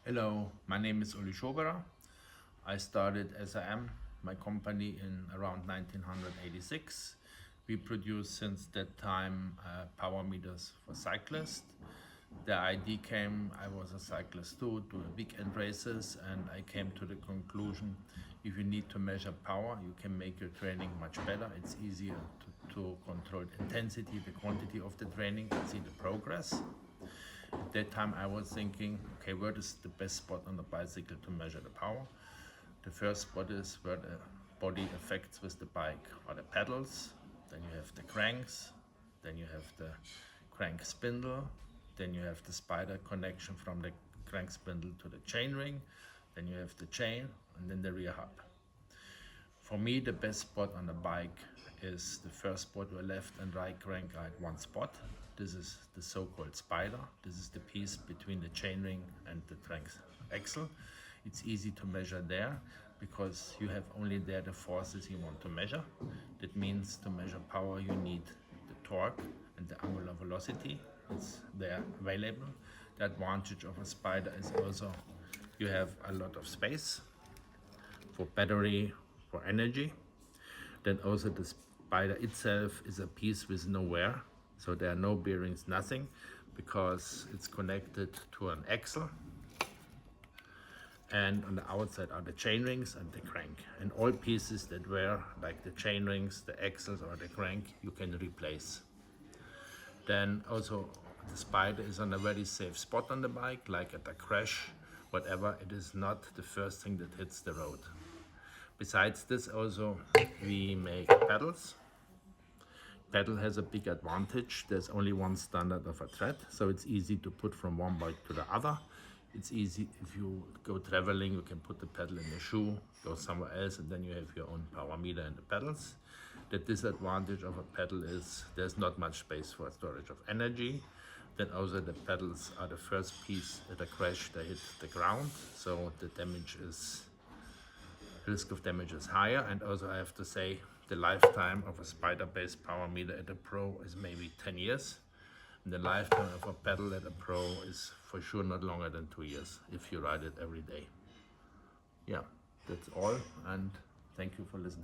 Hello, my name is Uli Schoberer. I started SRM, my company, in around 1986. We produce since that time power meters for cyclists. The idea came, I was a cyclist too, doing weekend races, and I came to the conclusion if you need to measure power, you can make your training much better. It's easier to control intensity, the quantity of the training, and see the progress. At that time I was thinking, okay, where is the best spot on the bicycle to measure the power? The first spot is where the body affects with the bike are the pedals, then you have the cranks, then you have the crank spindle, then you have the spider connection from the crank spindle to the chain ring, then you have the chain, and then the rear hub. For me, the best spot on the bike is the first spot where left and right crank are at one spot. This is the so-called spider. This is the piece between the chainring and the crank axle. It's easy to measure there because you have only there the forces you want to measure. That means to measure power you need the torque and the angular velocity. It's there available. The advantage of a spider is also you have a lot of space for battery, for energy. Then also the spider itself is a piece with no wear. So there are no bearings, nothing, because it's connected to an axle. And on the outside are the chain rings and the crank. And all pieces that wear, like the chain rings, the axles or the crank, you can replace. Then also the spider is on a very safe spot on the bike, like at a crash, whatever. It is not the first thing that hits the road. Besides this also we make pedals. Pedal has a big advantage. There's only one standard of a tread, so it's easy to put from one bike to the other. It's easy if you go traveling, you can put the pedal in your shoe, go somewhere else, and then you have your own power meter and the pedals. The disadvantage of a pedal is there's not much space for storage of energy. Then also the pedals are the first piece at a crash, they hit the ground, so the risk of damage is higher. And also I have to say, the lifetime of a spider-based power meter at a pro is maybe 10 years. And the lifetime of a pedal at a pro is for sure not longer than 2 years if you ride it every day. Yeah, that's all, and thank you for listening.